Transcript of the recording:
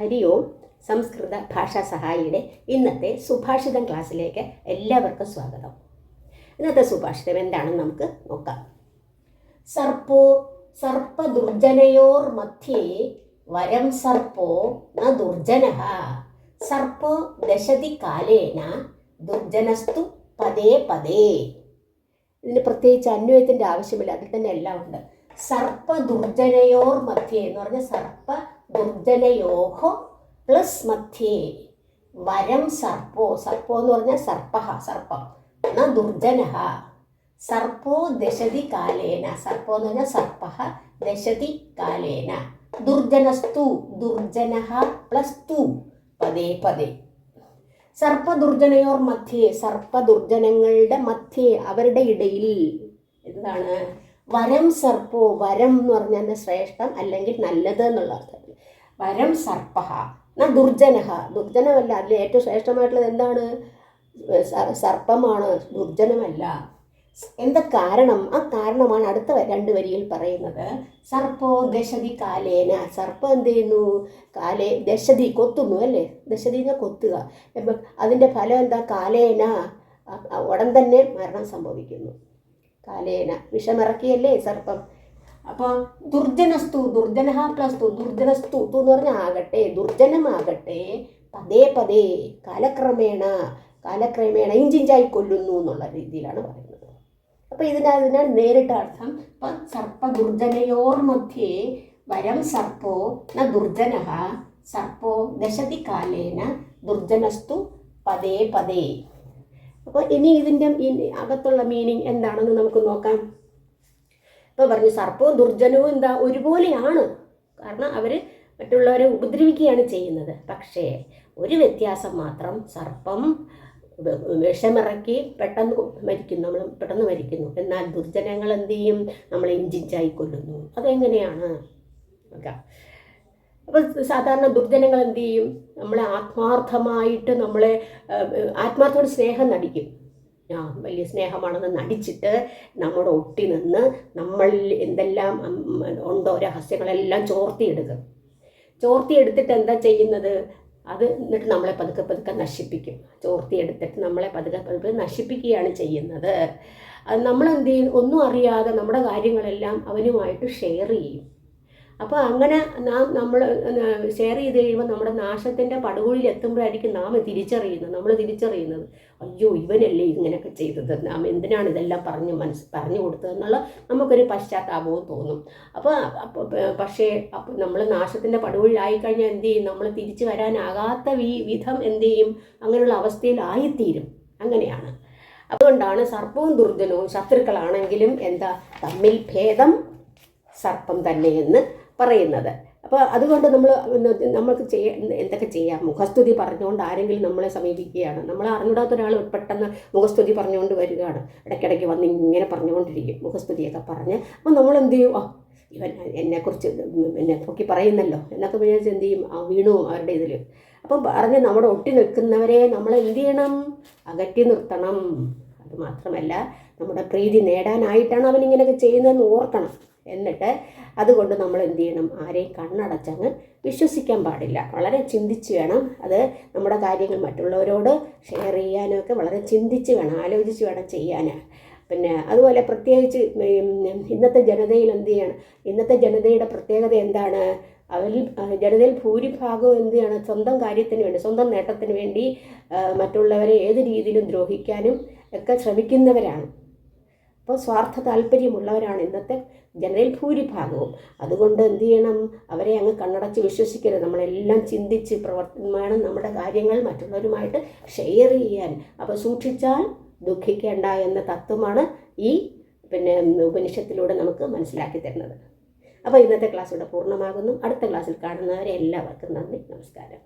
ഹരി ഓം. സംസ്കൃത ഭാഷാ സഹായിയുടെ ഇന്നത്തെ സുഭാഷിതം ക്ലാസ്സിലേക്ക് എല്ലാവർക്കും സ്വാഗതം. ഇന്നത്തെ സുഭാഷിതം എന്താണെന്ന് നമുക്ക് നോക്കാം. സർപ്പോ സർപ്പദുർജനയോർ മധ്യേ വരം സർപ്പോ ന ദുർജനഃ. സർപ്പോ ദശതി കാലേന ദുർജനസ്തു പദേ പദേ. ഇതിന് പ്രത്യേകിച്ച് അന്വയത്തിൻ്റെ ആവശ്യമില്ല, അതിൽ തന്നെ എല്ലാം ഉണ്ട്. സർപ്പദുർജനയോർ മധ്യേ എന്ന് പറഞ്ഞാൽ സർപ്പ ദുർജനയോഹോ പ്ലസ് മധ്യേ വരം സർപ്പോ. സർപ്പോ എന്ന് പറഞ്ഞാൽ സർപ്പഹ, സർപ്പം. ന ദുർജനഃ. സർപ്പോ ദശതി കാലേന. സർപ്പോ എന്ന് പറഞ്ഞാൽ സർപ്പഹ ദശതി കാലേന. ദുർജനസ്തു. ദുർജനഃ പ്ലസ് തു പദേ പദേ. സർപ്പദുർജനയോർ മധ്യേ. സർപ്പദുർജനങ്ങളുടെ മധ്യേ, അവരുടെ ഇടയിൽ. എന്താണ് വരം സർപ്പോ? വരം എന്ന് പറഞ്ഞാൽ ശ്രേഷ്ഠം അല്ലെങ്കിൽ നല്ലത് എന്നുള്ള അർത്ഥത്തിൽ. വരം സർപ്പഹ ന ദുർജനഃ. ദുർജനമല്ല, അതിൽ ഏറ്റവും ശ്രേഷ്ഠമായിട്ടുള്ളത് എന്താണ്? സർപ്പമാണ്, ദുർജനമല്ല. എന്താ കാരണം? ആ കാരണമാണ് അടുത്ത രണ്ട് വരിയിൽ പറയുന്നത്. സർപ്പോ ദശതി കാലേന. സർപ്പം എന്ത് ചെയ്യുന്നു? കാലേ ദശതി, കൊത്തുന്നു അല്ലേ? ദശതിനെ കൊത്തുക. അതിൻ്റെ ഫലം എന്താ? കാലേന, ഉടൻ തന്നെ മരണം സംഭവിക്കുന്നു. കാലേന, വിഷമിറക്കിയല്ലേ സർപ്പം. അപ്പോൾ ദുർജനസ്തു. ദുർജനഃ പ്ലസ് തു. ദുർജനസ്തു എന്ന് പറഞ്ഞാൽ ആകട്ടെ, ദുർജനമാകട്ടെ പദേ പദേ, കാലക്രമേണ ഇഞ്ചിഞ്ചായി കൊല്ലുന്നു എന്നുള്ള രീതിയിലാണ് പറയുന്നത്. അപ്പോൾ ഇതിനാൽ നേരിട്ട അർത്ഥം ഇപ്പം സർപ്പ ദുർജനയോർ മധ്യേ വരം സർപ്പോ ന ദുർജനഃ. സർപ്പോ ദശതി കാലേന ദുർജനസ്തു പദേ പദേ. അപ്പോൾ ഇനി ഇതിൻ്റെ അകത്തുള്ള മീനിങ് എന്താണെന്ന് നമുക്ക് നോക്കാം. ഇപ്പോൾ പറഞ്ഞു സർപ്പവും ദുർജനവും എന്താ ഒരുപോലെയാണ്. കാരണം അവർ മറ്റുള്ളവരെ ഉപദ്രവിക്കുകയാണ് ചെയ്യുന്നത്. പക്ഷേ ഒരു വ്യത്യാസം മാത്രം, സർപ്പം വിഷമിറക്കി പെട്ടെന്ന് മരിക്കുന്നു, നമ്മൾ പെട്ടെന്ന് മരിക്കുന്നു. എന്നാൽ ദുർജനങ്ങൾ എന്ത് ചെയ്യും? നമ്മളെ ഇഞ്ചിഞ്ചായി കൊല്ലുന്നു. അതെങ്ങനെയാണ്? അപ്പോൾ സാധാരണ ദുർജനങ്ങൾ എന്ത് ചെയ്യും? നമ്മളെ ആത്മാർത്ഥമായിട്ട് ആത്മാർത്ഥമായിട്ട് സ്നേഹം നടിക്കും. വലിയ സ്നേഹമാണെന്ന് നടിച്ചിട്ട് നമ്മുടെ ഒട്ടി നിന്ന് നമ്മളിൽ എന്തെല്ലാം ഉണ്ടോ രഹസ്യങ്ങളെല്ലാം ചോർത്തിയെടുത്തിട്ട് എന്താ ചെയ്യുന്നത്? അത് എന്നിട്ട് നമ്മളെ പതുക്കെ പതുക്കെ നശിപ്പിക്കും. ചോർത്തിയെടുത്തിട്ട് നമ്മളെ പതുക്കെ നശിപ്പിക്കുകയാണ് ചെയ്യുന്നത്. നമ്മളെന്ത് ചെയ്യും? ഒന്നും അറിയാതെ നമ്മുടെ കാര്യങ്ങളെല്ലാം അവനുമായിട്ട് ഷെയർ ചെയ്യും. അപ്പോൾ അങ്ങനെ നമ്മൾ ഷെയർ ചെയ്ത് കഴിയുമ്പോൾ നമ്മുടെ നാശത്തിൻ്റെ പടുകുഴിയിൽ എത്തുമ്പോഴായിരിക്കും നമ്മൾ തിരിച്ചറിയുന്നത് അയ്യോ ഇവനല്ലേ ഇങ്ങനെയൊക്കെ ചെയ്തത്, നാം എന്തിനാണ് ഇതെല്ലാം പറഞ്ഞു കൊടുത്തതെന്നുള്ള നമുക്കൊരു പശ്ചാത്താപവും തോന്നും. പക്ഷേ നമ്മൾ നാശത്തിൻ്റെ പടുകുഴിയിലായിക്കഴിഞ്ഞാൽ എന്ത് ചെയ്യും? നമ്മൾ തിരിച്ചു വരാനാകാത്ത വിധം എന്ത് ചെയ്യും? അങ്ങനെയുള്ള അവസ്ഥയിലായിത്തീരും. അങ്ങനെയാണ്. അതുകൊണ്ടാണ് സർപ്പവും ദുർജനവും ശത്രുക്കളാണെങ്കിലും തമ്മിൽ ഭേദം സർപ്പം തന്നെയെന്ന് പറയുന്നത്. അപ്പോൾ അതുകൊണ്ട് നമ്മൾക്ക് എന്തൊക്കെ ചെയ്യാം? മുഖസ്തുതി പറഞ്ഞുകൊണ്ട് ആരെങ്കിലും നമ്മളെ സമീപിക്കുകയാണ്, നമ്മൾ അറിഞ്ഞൂടാത്ത ഒരാൾ പെട്ടെന്ന് മുഖസ്തുതി പറഞ്ഞുകൊണ്ട് വരികയാണ്, ഇടയ്ക്കിടയ്ക്ക് വന്ന് ഇങ്ങനെ പറഞ്ഞുകൊണ്ടിരിക്കും മുഖസ്തുതിയൊക്കെ പറഞ്ഞ്. അപ്പോൾ നമ്മൾ എന്ത് ചെയ്യും? ഇവൻ എന്നെ പൊക്കി പറയുന്നല്ലോ എന്നൊക്കെ വിചാരിച്ച് എന്ത് ചെയ്യും? വീണു അവരുടെ ഇതിൽ. അപ്പം പറഞ്ഞ് നമ്മുടെ ഒട്ടി നിൽക്കുന്നവരെ നമ്മൾ എന്ത് ചെയ്യണം? അകറ്റി നിർത്തണം. അതുമാത്രമല്ല, നമ്മുടെ പ്രീതി നേടാനായിട്ടാണ് അവനിങ്ങനെയൊക്കെ ചെയ്യുന്നതെന്ന് ഓർക്കണം. എന്നിട്ട് അതുകൊണ്ട് നമ്മൾ എന്ത് ചെയ്യണം? ആരെയും കണ്ണടച്ചങ്ങ് വിശ്വസിക്കാൻ പാടില്ല. വളരെ ചിന്തിച്ച് വേണം അത് നമ്മുടെ കാര്യങ്ങൾ മറ്റുള്ളവരോട് ഷെയർ ചെയ്യാനൊക്കെ വളരെ ചിന്തിച്ച് വേണം, ആലോചിച്ച് വേണം ചെയ്യാൻ. പിന്നെ അതുപോലെ പ്രത്യേകിച്ച് ഇന്നത്തെ ജനതയിൽ എന്ത് ചെയ്യണം? ഇന്നത്തെ ജനതയുടെ പ്രത്യേകത എന്താണ്? ജനതയിൽ ഭൂരിഭാഗവും എന്ത് ചെയ്യണം? സ്വന്തം കാര്യത്തിന് വേണ്ടി, സ്വന്തം നേട്ടത്തിന് വേണ്ടി മറ്റുള്ളവരെ ഏത് രീതിയിലും ദ്രോഹിക്കാനും ഒക്കെ ശ്രമിക്കുന്നവരാണ്. അപ്പോൾ സ്വാർത്ഥ താല്പര്യമുള്ളവരാണ് ഇന്നത്തെ ജനതയിൽ ഭൂരിഭാഗവും. അതുകൊണ്ട് എന്ത് ചെയ്യണം? അവരെ അങ്ങ് കണ്ണടച്ച് വിശ്വസിക്കരുത്. നമ്മളെല്ലാം ചിന്തിച്ച് വേണം നമ്മുടെ കാര്യങ്ങൾ മറ്റുള്ളവരുമായിട്ട് ഷെയർ ചെയ്യാൻ. അപ്പോൾ സൂക്ഷിച്ചാൽ ദുഃഖിക്കേണ്ട എന്ന തത്വമാണ് ഈ ഉപനിഷത്തിലൂടെ നമുക്ക് മനസ്സിലാക്കി തരുന്നത്. അപ്പോൾ ഇന്നത്തെ ക്ലാസ് ഇവിടെ പൂർണ്ണമാകുന്നു. അടുത്ത ക്ലാസ്സിൽ കാണുന്നവരെ എല്ലാവർക്കും നന്ദി, നമസ്കാരം.